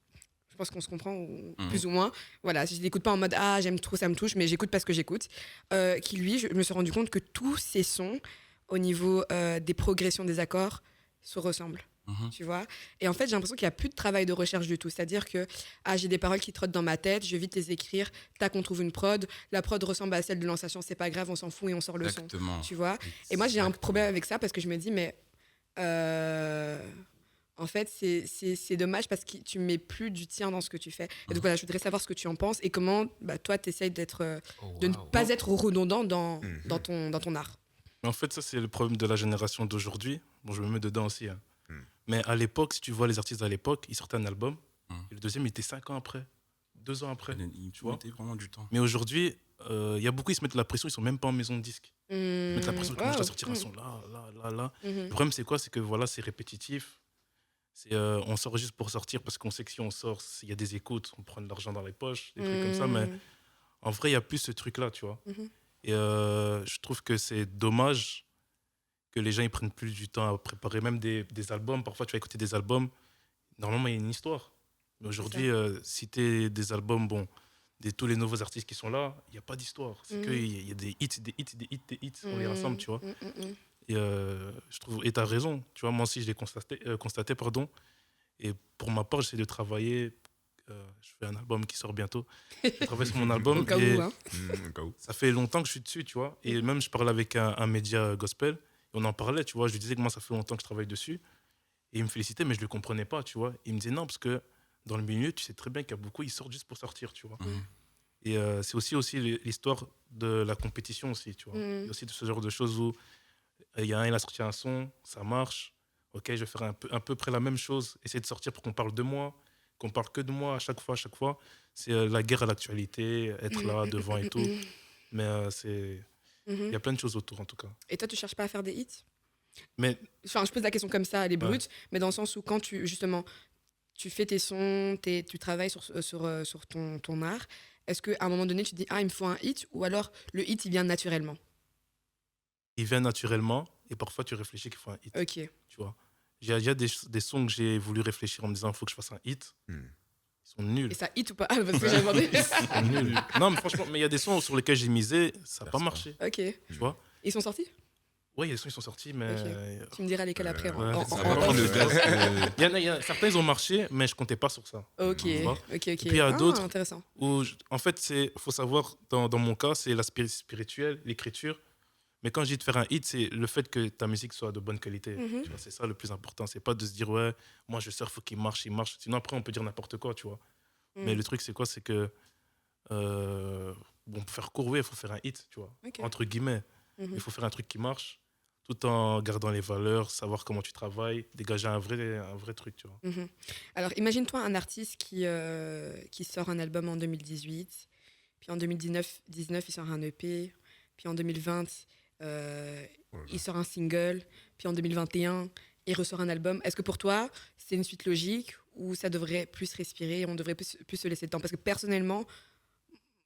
Je pense qu'on se comprend, plus ou moins. Voilà, je l'écoute pas en mode ah j'aime trop, ça me touche, mais j'écoute parce que j'écoute. Qui lui, je me suis rendu compte que tous ces sons, au niveau des progressions des accords, se ressemblent. Tu vois, et en fait j'ai l'impression qu'il n'y a plus de travail de recherche du tout, c'est-à-dire que j'ai des paroles qui trottent dans ma tête, je vais vite les écrire, tac, on trouve une prod, la prod ressemble à celle de l'ancienne, c'est pas grave, on s'en fout et on sort le son, Exactement. tu vois. Et moi j'ai un problème avec ça parce que je me dis mais en fait c'est dommage parce que tu mets plus du tien dans ce que tu fais. Et donc voilà, je voudrais savoir ce que tu en penses et comment toi tu essayes de ne pas être redondant dans ton art. Mais en fait, ça, c'est le problème de la génération d'aujourd'hui. Bon, je me mets dedans aussi. Hein. Mais à l'époque, si tu vois les artistes à l'époque, ils sortaient un album. Et le deuxième, il était 5 ans après, 2 ans après. Tu vois, vraiment du temps. Mais aujourd'hui, il y a beaucoup, ils se mettent la pression, ils sont même pas en maison de disque. Ils mettent la pression, comment je dois sortir un son là. Le problème, c'est quoi? C'est que voilà, c'est répétitif. On sort juste pour sortir parce qu'on sait que si on sort, il y a des écoutes, on prend de l'argent dans les poches, des trucs comme ça. Mais en vrai, il n'y a plus ce truc-là, tu vois. Et je trouve que c'est dommage que les gens ils prennent plus du temps à préparer même des albums. Parfois, tu vas écouter des albums, normalement, il y a une histoire. Mais aujourd'hui, citer des albums, tous les nouveaux artistes qui sont là, il n'y a pas d'histoire. C'est qu'il y a des hits, on les rassemble, tu vois. Et je trouve, et tu as raison, tu vois, moi aussi, je l'ai constaté, pardon. Et pour ma part, j'essaie de travailler. Je fais un album qui sort bientôt. Je travaille sur mon album. Au cas où, hein. Au cas où. Ça fait longtemps que je suis dessus, tu vois. Et même, je parlais avec un média gospel. Et on en parlait, tu vois. Je lui disais que moi, ça fait longtemps que je travaille dessus. Et il me félicitait, mais je ne le comprenais pas, tu vois. Il me disait non, parce que dans le milieu, tu sais très bien qu'il y a beaucoup, ils sortent juste pour sortir, tu vois. Et c'est aussi l'histoire de la compétition aussi, tu vois. Il y a aussi de ce genre de choses où il y a il a sorti un son, ça marche. Ok, je vais faire un peu près la même chose. Essayer de sortir pour qu'on parle de moi, qu'on parle que de moi à chaque fois. C'est la guerre à l'actualité, être là devant et tout. Mais il y a plein de choses autour, en tout cas. Et toi, tu cherches pas à faire des hits? Mais Enfin, je pose la question comme ça, elle est brute, mais dans le sens où quand tu fais tes sons, tu travailles sur ton art, est-ce qu'à un moment donné, tu te dis « Ah, il me faut un hit » ou alors le hit, il vient naturellement? il vient naturellement et parfois tu réfléchis qu'il faut un hit. Ok. Tu vois. Il y a des sons que j'ai voulu réfléchir en me disant il faut que je fasse un hit. Ils sont nuls. Et ça hit ou pas? Ah, parce que j'ai demandé. Ils sont nuls. Non, mais franchement, il y a des sons sur lesquels j'ai misé, ça n'a pas marché. Ok. Tu vois. Ils sont sortis? Oui, il y a des sons qui sont sortis, mais. Ok. Tu me diras lesquels après. ouais, Ça va prendre le gaz. Il y a certains, ils ont marché, mais je comptais pas sur ça. Ok. Tu vois. Ok. Et puis il y a d'autres Intéressant. où, en fait, il faut savoir, dans mon cas, c'est l'aspect spirituel, l'écriture. Mais quand je dis de faire un hit, c'est le fait que ta musique soit de bonne qualité. Tu vois, c'est ça le plus important. C'est pas de se dire, ouais, moi je surfe, faut qu'il marche. Sinon, après, on peut dire n'importe quoi, tu vois. Mais le truc, c'est quoi? C'est que, pour faire court, il faut faire un hit, tu vois. Ok. Entre guillemets. Il faut faire un truc qui marche, tout en gardant les valeurs, savoir comment tu travailles, dégager un vrai truc, tu vois. Alors, imagine-toi un artiste qui sort un album en 2018, puis en 2019, il sort un EP, puis en 2020, il sort un single, puis en 2021, il ressort un album. Est-ce que pour toi, c'est une suite logique ou ça devrait plus respirer et on devrait plus se laisser le temps? Parce que personnellement,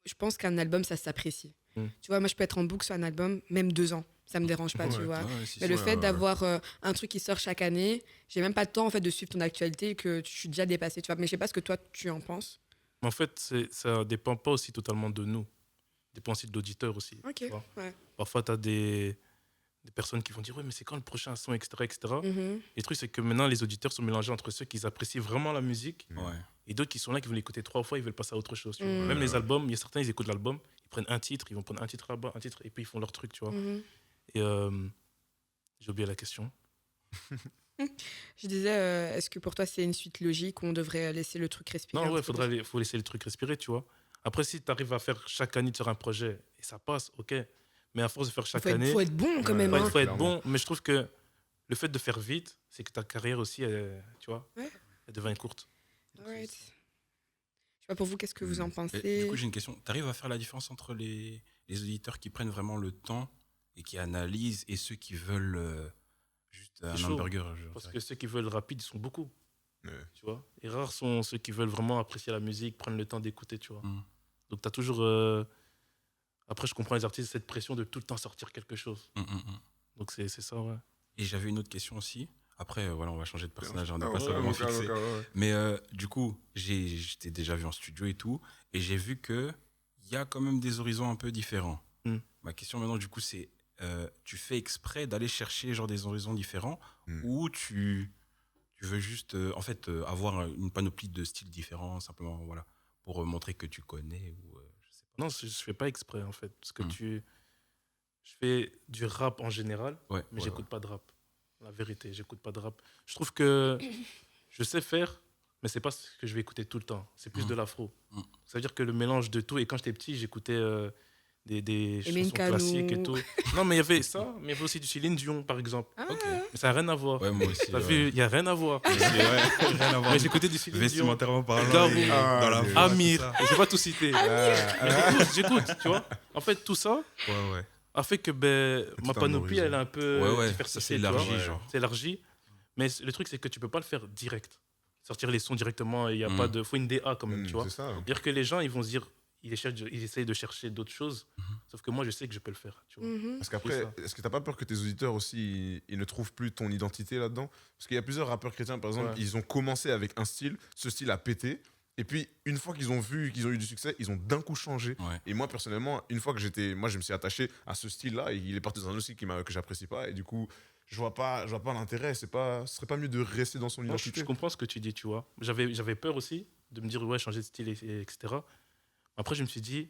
je pense qu'un album, ça s'apprécie. Tu vois, moi, je peux être en boucle sur un album, même 2 ans. Ça me dérange pas, tu vois. Mais le fait d'avoir un truc qui sort chaque année, j'ai même pas le temps en fait de suivre ton actualité et que je suis déjà dépassée, tu vois. Mais je sais pas ce que toi tu en penses. En fait, ça dépend pas aussi totalement de nous. Ça dépend aussi de l'auditeur aussi. Ok. Tu vois. Ouais. Parfois, tu as des personnes qui vont dire ouais, mais c'est quand le prochain son, etc. Et le truc, c'est que maintenant, les auditeurs sont mélangés entre ceux qui apprécient vraiment la musique et d'autres qui sont là, qui vont l'écouter 3 fois, ils veulent passer à autre chose. Tu vois. Même les albums, il y a certains, ils écoutent l'album, ils prennent un titre, ils vont prendre un titre là-bas, un titre, et puis ils font leur truc, tu vois. Et j'ai oublié la question. Je disais, est-ce que pour toi c'est une suite logique où on devrait laisser le truc respirer? Non, ouais, faut laisser le truc respirer, tu vois. Après, si tu arrives à faire chaque année sur un projet et ça passe, ok. Mais à force de faire chaque Faut être, année, faut être bon quand Ouais, même. ouais, Hein. faut être clairement. bon. Mais je trouve que le fait de faire vite, c'est que ta carrière aussi, tu vois, Ouais. elle devient courte. Alright. Je sais pas pour vous, qu'est-ce que vous en Et pensez? du coup, j'ai une question. Tu arrives à faire la différence entre les auditeurs qui prennent vraiment le temps et qui analysent et ceux qui veulent juste un chaud, hamburger Parce que ceux qui veulent rapide, ils sont beaucoup. Ouais. Tu vois. Et rares sont ceux qui veulent vraiment apprécier la musique, prendre le temps d'écouter, tu vois. Mm. Donc, tu as toujours. Après, je comprends les artistes, cette pression de tout le temps sortir quelque chose. Donc, c'est ça, ouais. Et j'avais une autre question aussi. Après, voilà, on va changer de personnage, on n'est Ah, pas ouais, seulement ouais, fixé. ouais. Mais du coup, j'étais déjà vu en studio et tout, et j'ai vu que il y a quand même des horizons un peu différents. Mm. Ma question maintenant, du coup, c'est tu fais exprès d'aller chercher genre des horizons différents ou tu veux juste en fait avoir une panoplie de styles différents simplement voilà pour montrer que tu connais ou je sais pas. Non, je fais pas exprès, en fait. Parce que Mm. je fais du rap en général, Ouais, mais ouais, j'écoute pas de rap. La vérité, j'écoute pas de rap. Je trouve que je sais faire, mais c'est pas ce que je vais écouter tout le temps. C'est plus Mm. de l'afro. Mm. Ça veut dire que le mélange de tout. Et quand j'étais petit, j'écoutais des Emin chansons classiques et Kano. tout. Non, mais il y avait ça, mais il y avait aussi du Céline Dion, par exemple. Ah, Ok. Mais ça n'a rien à voir. Ouais, moi aussi. T'as ouais. vu, il n'y a rien à voir. Ouais, rien à voir. Mais j'écoutais du Céline Dion. Vestimentairement parlant. Garou. et dans la Ah, voix, Amir, tout ça. je vais pas tout citer. Mais j'écoute, tu vois. En fait, tout ça Ouais, ouais. a fait que ma tout un panoplie, horizon. elle est un peu Ouais, diversifiée, ça s'est tu vois. élargi, Ouais. genre. C'est élargi. Mais le truc, c'est que tu peux pas le faire direct. Sortir les sons directement, il y a pas de. Faut une DA quand même, tu vois. C'est ça. C'est-à-dire que les gens, ils vont se dire, ils essayent de chercher d'autres choses. Sauf que moi, je sais que je peux le faire, tu vois. Mhm. Parce qu'après, ça. est-ce que t'as pas peur que tes auditeurs aussi, ils ne trouvent plus ton identité là-dedans? Parce qu'il y a plusieurs rappeurs chrétiens, par exemple, Ouais. ils ont commencé avec un style, ce style a pété, et puis une fois qu'ils ont vu qu'ils ont eu du succès, ils ont d'un coup changé. Ouais. Et moi, personnellement, une fois que moi, je me suis attaché à ce style-là, et il est parti dans un autre style que j'apprécie pas, et du coup, je vois pas l'intérêt. Ce serait pas mieux de rester dans son Non, je identité? comprends ce que tu dis, tu vois. J'avais peur aussi de me dire, ouais, changer de style, etc. Après, je me suis dit,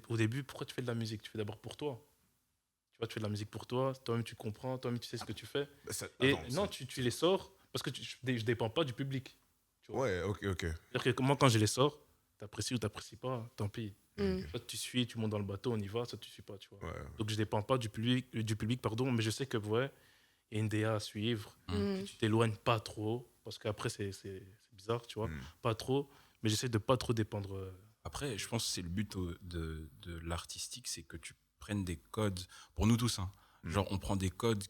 au début, pourquoi tu fais de la musique? Tu fais d'abord pour toi. Tu vois, tu fais de la musique pour toi, toi-même tu comprends, toi-même tu sais ce que tu fais. Bah, Et attends, non, tu les sors parce que je dépends pas du public. Ouais, ok. C'est-à-dire que moi, quand je les sors, t'apprécies ou t'apprécies pas, tant pis. Mm. Soit tu suis, tu montes dans le bateau, on y va, soit tu suis pas, tu vois. Ouais. Donc je dépends pas du public, pardon, mais je sais que, ouais, il y a une DA à suivre. Mm. Tu t'éloignes pas trop, parce qu'après, c'est bizarre, tu vois. Mm. Pas trop, mais j'essaie de pas trop dépendre. Après, je pense que c'est le but de l'artistique, c'est que tu prennes des codes, pour nous tous, hein. Genre on prend des codes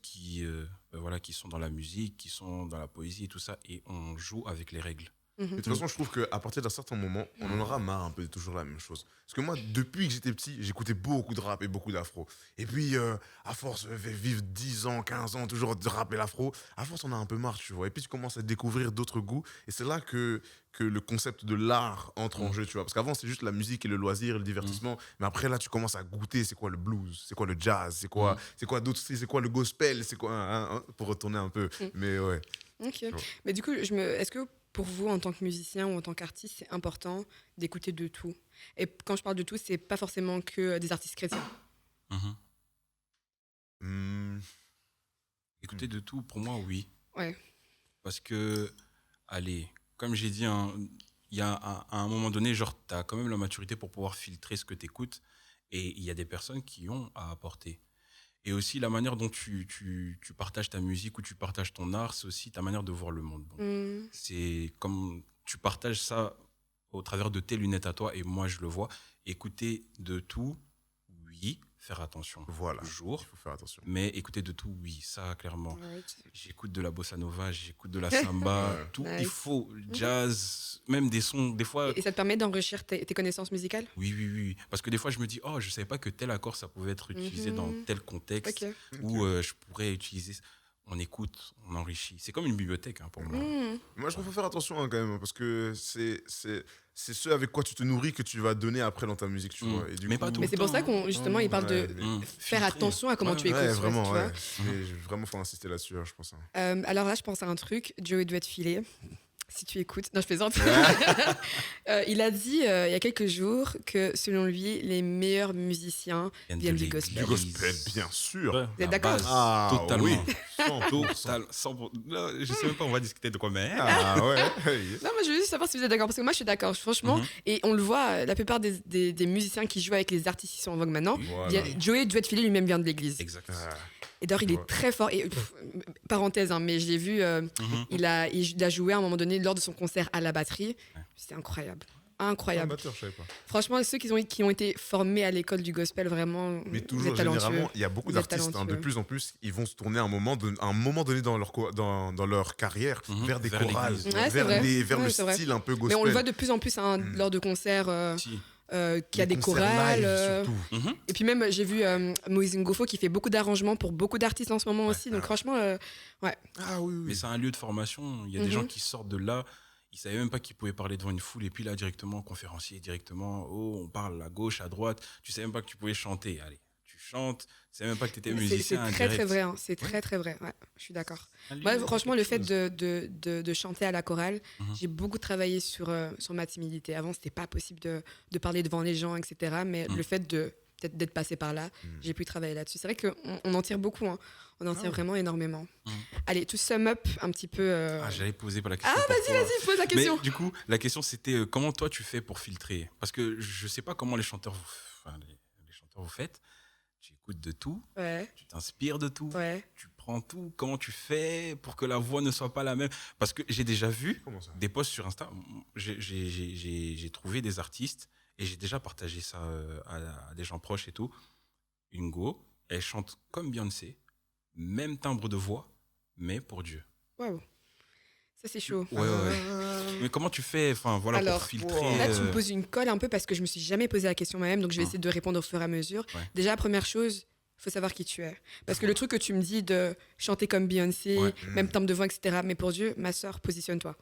voilà, qui sont dans la musique, qui sont dans la poésie et tout ça, et on joue avec les règles. Et de toute façon, je trouve qu'à partir d'un certain moment, on en aura marre un peu de toujours la même chose. Parce que moi, depuis que j'étais petit, j'écoutais beaucoup de rap et beaucoup d'afro. Et puis, à force de vivre 10 ans, 15 ans, toujours de rap et l'afro, à force, on a un peu marre, tu vois. Et puis, tu commences à découvrir d'autres goûts. Et c'est là que le concept de l'art entre en jeu, tu vois. Parce qu'avant, c'est juste la musique et le loisir et le divertissement. Mais après, là, tu commences à goûter c'est quoi le blues, c'est quoi le jazz, c'est quoi d'autres styles, c'est quoi le gospel, c'est quoi, pour retourner un peu. Mais ouais. Ok. Mais du coup, est-ce que pour vous, en tant que musicien ou en tant qu'artiste, c'est important d'écouter de tout? Et quand je parle de tout, c'est pas forcément que des artistes chrétiens. Écouter de tout, pour moi, oui. Ouais. Parce que, allez, comme j'ai dit, hein, il y a à un moment donné, genre, tu as quand même la maturité pour pouvoir filtrer ce que tu écoutes. Et il y a des personnes qui ont à apporter. Et aussi, la manière dont tu partages ta musique ou tu partages ton art, c'est aussi ta manière de voir le monde. Bon, Mm. c'est comme tu partages ça au travers de tes lunettes à toi, et moi, je le vois. Écouter de tout, oui. Faire attention, Voilà. toujours. Il faut faire attention. Mais écouter de tout, oui, ça, clairement. Alright. J'écoute de la bossa nova, j'écoute de la samba, Ouais. tout. Nice. Il faut jazz, même des sons, des fois. Et ça te permet d'enrichir tes connaissances musicales? Oui. Parce que des fois, je me dis, oh, je savais pas que tel accord, ça pouvait être utilisé dans tel contexte, Ok. où je pourrais utiliser. On écoute, on enrichit. C'est comme une bibliothèque, hein, pour moi. Mm. Moi, je trouve qu'il faut faire attention hein, quand même, parce que c'est ce avec quoi tu te nourris que tu vas donner après dans ta musique, tu vois. Et du Mais coup, pas tout Mais le c'est pour temps, ça hein. qu'on justement il parle Ouais, de mais- faire Filtrer. attention à comment Ouais, tu écoutes. Ouais, tu vraiment, vois. ouais. Mais vraiment, faut insister là-dessus, hein, je pense. Hein. Alors là, je pense à un truc. Joey doit te filer. si tu écoutes. Non, je plaisante. Il a dit il y a quelques jours que selon lui, les meilleurs musiciens viennent du gospel. Du gospel, bien sûr. Ouais. Vous êtes d'accord? Ah, Totalement. oui. Total, 100%. Là, je sais même pas, on va discuter de quoi, mais. Ah ouais. Non, moi je veux juste savoir si vous êtes d'accord, parce que moi je suis d'accord, franchement. Mhm. Et on le voit, la plupart des musiciens qui jouent avec les artistes qui sont en vogue maintenant, Voilà. Joey Duetfilly lui-même vient de l'église. Exact. Ah, Et d'ailleurs, il Ouais. est très fort. Et, parenthèse, hein, mais je l'ai vu, Mhm. il a joué à un moment donné lors de son concert à la batterie. C'était incroyable. Incroyable. amateur, je savais pas. Franchement, ceux qui ont été formés à l'école du gospel, vraiment, Mais vous toujours, êtes talentueux. généralement, il y a beaucoup Vous êtes d'artistes, de talentueux. plus en plus, ils vont se tourner à un moment donné dans leur carrière Mhm. vers des Vers chorales, l'église. Ouais, c'est vers, vrai. vers Ouais, le c'est vrai. style un peu Mais gospel. on le voit de plus en plus hein, Mm. lors de concerts Si. qu'il y a Les des concerts chorales. live, surtout. Mhm. Et puis même, j'ai vu Moïse Ngofo qui fait beaucoup d'arrangements pour beaucoup d'artistes en ce moment Ouais. aussi. Donc Ah. franchement, Ah oui, Mais oui. c'est un lieu de formation. Il y a des Mhm. gens qui sortent de là. Ils savaient même pas qu'ils pouvaient parler devant une foule. Et puis là, directement, conférencier, directement, oh, on parle à gauche, à droite. Tu savais même pas que tu pouvais chanter. Allez, tu chantes. Tu savais même pas que tu étais c'est musicien. très indirect. très vrai. Hein. C'est très très vrai. Ouais, je suis d'accord. Un lieu Moi, de franchement, le quelque fait chose. de chanter à la chorale, Mhm. j'ai beaucoup travaillé sur ma timidité. Avant, c'était pas possible de parler devant les gens, etc. Mais Mhm. le fait peut-être d'être passé par là, Mm. j'ai pu travailler là-dessus. C'est vrai qu'on en tire beaucoup. Hein. On en tire ouais. vraiment énormément. Mhm. Allez, to sum up un petit peu. Ah, j'allais poser pas la question. Ah, pour toi. Vas-y, pose la question. Mais du coup, la question c'était comment toi tu fais pour filtrer? Parce que je sais pas comment les chanteurs les chanteurs vous faites. Tu écoutes de tout, Ouais, tu t'inspires de tout, ouais. tu prends tout. Comment tu fais pour que la voix ne soit pas la même? Parce que j'ai déjà vu Comment ça? des posts sur Insta. J'ai trouvé des artistes et j'ai déjà partagé ça à des gens proches et tout. Une go, elle chante comme Beyoncé, même timbre de voix, mais pour Dieu. Waouh. Ça, c'est chaud. Ouais, ouais. Mais comment tu fais, enfin voilà, Alors, pour filtrer Là, tu me poses une colle un peu parce que je me suis jamais posé la question moi-même, donc je vais Hein. essayer de répondre au fur et à mesure. Ouais. Déjà, première chose, faut savoir qui tu es. Parce que le truc que tu me dis de chanter comme Beyoncé, Ouais. même timbre de voix, etc. Mais pour Dieu, ma soeur, positionne-toi.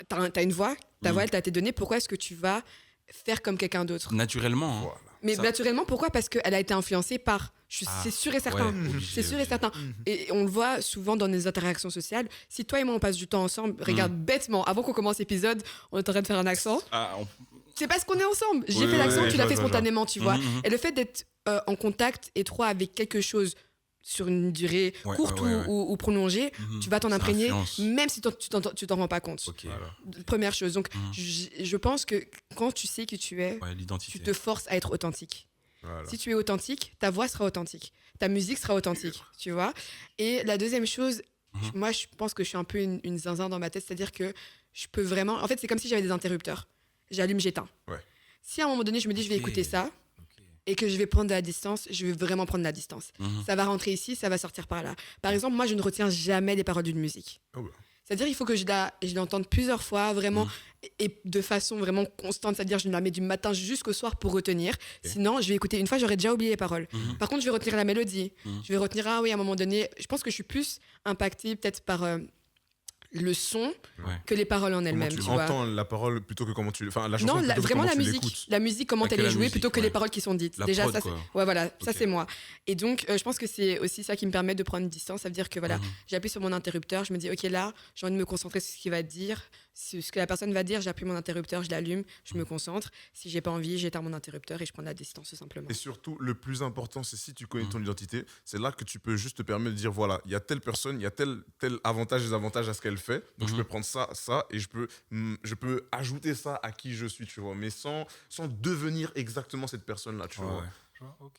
T'as une voix, ta voix, elle t'a été donnée. Pourquoi est-ce que tu vas faire comme quelqu'un d'autre? naturellement. Hein. Voilà. Mais ça- naturellement, pourquoi? Parce qu'elle a été influencée par. Ah, C'est sûr et certain. ouais, obligé, C'est sûr et obligé. certain. Et on le voit souvent dans les interactions sociales. Si toi et moi on passe du temps ensemble, regarde bêtement, avant qu'on commence l'épisode, on est en train de faire un accent. Ah, C'est parce qu'on est ensemble. J'ai Oui, fait l'accent, oui, tu je l'as vois, fait je vois. spontanément, tu vois. Mhm. Et le fait d'être en contact étroit avec quelque chose sur une durée Ouais, courte ouais, ouais. ou prolongée, Mhm. tu vas t'en Ça imprégner, influence. même si tu t'en rends pas compte. Ok. Voilà. Première chose. Donc, Mhm. je pense que quand tu sais qui tu es, Ouais, tu l'identité. te forces à être authentique. Voilà. Si tu es authentique, ta voix sera authentique, ta musique sera authentique, tu vois. Et la deuxième chose, Mhm. moi, je pense que je suis un peu une zinzin dans ma tête, c'est-à-dire que je peux vraiment. En fait, c'est comme si j'avais des interrupteurs. J'allume, j'éteins. Ouais. Si à un moment donné, je me dis, je vais Ok. écouter ça Ok. et que je vais prendre de la distance, je vais vraiment prendre de la distance. Mhm. Ça va rentrer ici, ça va sortir par là. Par exemple, moi, je ne retiens jamais les paroles d'une musique. Ah ouais. C'est-à-dire, il faut que je l'entende plusieurs fois, vraiment, Mhm. et de façon vraiment constante. C'est-à-dire, je me la mets du matin jusqu'au soir pour retenir. Sinon, je vais écouter. Une fois, j'aurais déjà oublié les paroles. Mhm. Par contre, je vais retenir la mélodie. Mhm. Je vais retenir, ah oui, à un moment donné, je pense que je suis plus impactée peut-être par le son Ouais. que les paroles en Comment elles-mêmes, tu tu vois. entends la parole plutôt que comment tu. Enfin, la chanson Non, plutôt que vraiment comment la tu musique. l'écoutes. La musique, comment Ah, que elle est la jouée, musique, plutôt que ouais. les paroles qui sont dites. La Déjà, prod, ça, quoi. ouais, voilà, ça Ok. c'est moi. Et donc, je pense que c'est aussi ça qui me permet de prendre une distance. Ça veut dire que voilà, Mhm. j'appuie sur mon interrupteur, je me dis, ok, là, j'ai envie de me concentrer sur ce qu'il va dire, sur ce que la personne va dire, j'appuie mon interrupteur, je l'allume, je me concentre. Si j'ai pas envie, j'éteins mon interrupteur et je prends de la distance tout simplement. Et surtout, le plus important, c'est si tu connais ton Mhm. identité, c'est là que tu peux juste te permettre de dire voilà, il y a telle personne, il y a tel avantage, désavantage à ce qu'elle fait. Donc je Mhm. peux prendre ça, et je peux ajouter ça à qui je suis, tu vois, mais sans devenir exactement cette personne-là, tu Ouais, vois. ouais. Je vois, ok.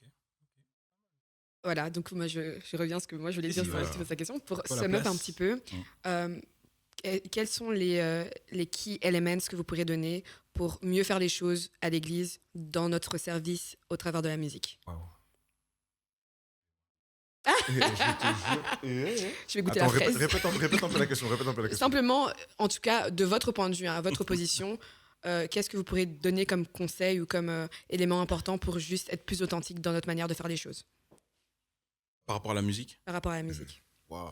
Voilà, donc moi je reviens à ce que moi je voulais dire Vas-y, sur voilà. tu poses la question. Pour Voilà, sum up place. un petit peu, quels sont les key elements que vous pourriez donner pour mieux faire les choses à l'église, dans notre service, au travers de la musique? Waouh. Et je te jure. Je vais goûter Attends, la fraise. répète un peu la question. Simplement, en tout cas, de votre point de vue, à votre position, qu'est-ce que vous pourriez donner comme conseil ou comme élément important pour juste être plus authentique dans notre manière de faire les choses Par rapport à la musique, par rapport à la musique? waouh.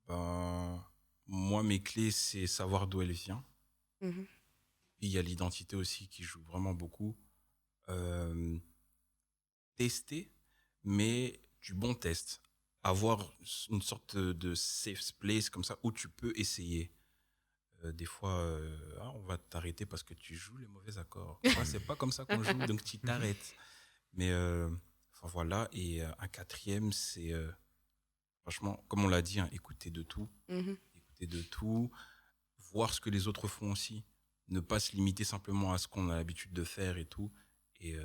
Ben, moi, mes clés, c'est savoir d'où elle vient. Mhm. Il y a l'identité aussi qui joue vraiment beaucoup. Tester, mais du bon test. Avoir une sorte de safe place comme ça où tu peux essayer. Des fois, on va t'arrêter parce que tu joues les mauvais accords. Enfin, c'est pas comme ça qu'on joue, donc tu t'arrêtes. Mais enfin, voilà. Et un quatrième, c'est franchement, comme on l'a dit, hein, écouter de tout. Mhm. Écouter de tout, voir ce que les autres font aussi. Ne pas se limiter simplement à ce qu'on a l'habitude de faire et tout. Et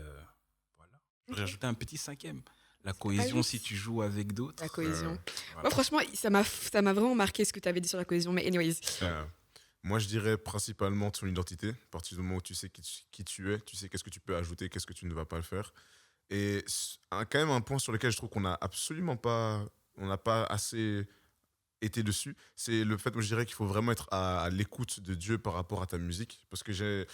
voilà. Je vais Ok. rajouter un petit cinquième. La pas cohésion juste. si tu joues avec d'autres. La cohésion. Voilà. Moi, franchement, ça m'a vraiment marqué ce que tu avais dit sur la cohésion. Mais anyways. Moi, je dirais principalement ton identité. À partir du moment où tu sais qui tu es, tu sais qu'est-ce que tu peux ajouter, qu'est-ce que tu ne vas pas le faire. Et quand même un point sur lequel je trouve qu'on n'a absolument pas, on n'a pas assez été dessus, c'est le fait, moi je dirais qu'il faut vraiment être à l'écoute de Dieu par rapport à ta musique. Parce que j'ai...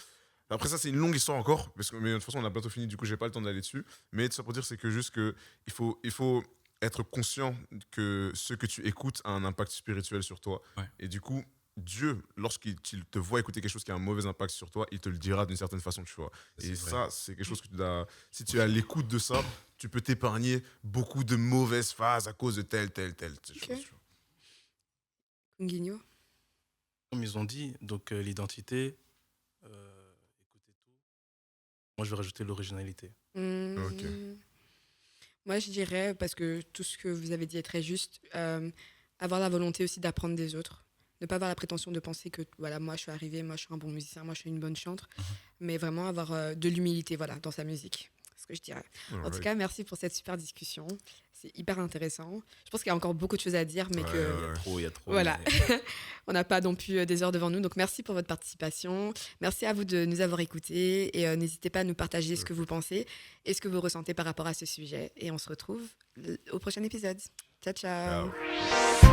Après ça, c'est une longue histoire encore, parce que, mais de toute façon, on a bientôt fini, du coup, j'ai pas le temps d'aller dessus. Mais tout ça pour dire, c'est que juste que il faut être conscient que ce que tu écoutes a un impact spirituel sur toi. Ouais. Et du coup, Dieu, lorsqu'il te voit écouter quelque chose qui a un mauvais impact sur toi, il te le dira d'une certaine façon, tu vois. C'est Et vrai. ça, c'est quelque chose que tu dois... Si tu es à l'écoute de ça, tu peux t'épargner beaucoup de mauvaises phases à cause de telle chose, tu vois. Kunguinho. Comme ils ont dit, donc l'identité, écouter tout. Moi, je vais rajouter l'originalité. Ok. Moi, je dirais, parce que tout ce que vous avez dit est très juste, avoir la volonté aussi d'apprendre des autres. Ne pas avoir la prétention de penser que voilà, moi je suis arrivé, moi je suis un bon musicien, moi je suis une bonne chantre, mais vraiment avoir de l'humilité voilà, dans sa musique. C'est ce que je dirais. En tout Alright. cas, merci pour cette super discussion. C'est hyper intéressant. Je pense qu'il y a encore beaucoup de choses à dire, mais Ouais, que Il y a trop. voilà, mais- on n'a pas non plus des heures devant nous. Donc merci pour votre participation. Merci à vous de nous avoir écoutés et n'hésitez pas à nous partager ce que vous pensez et ce que vous ressentez par rapport à ce sujet. Et on se retrouve au prochain épisode. Ciao, ciao. Ciao.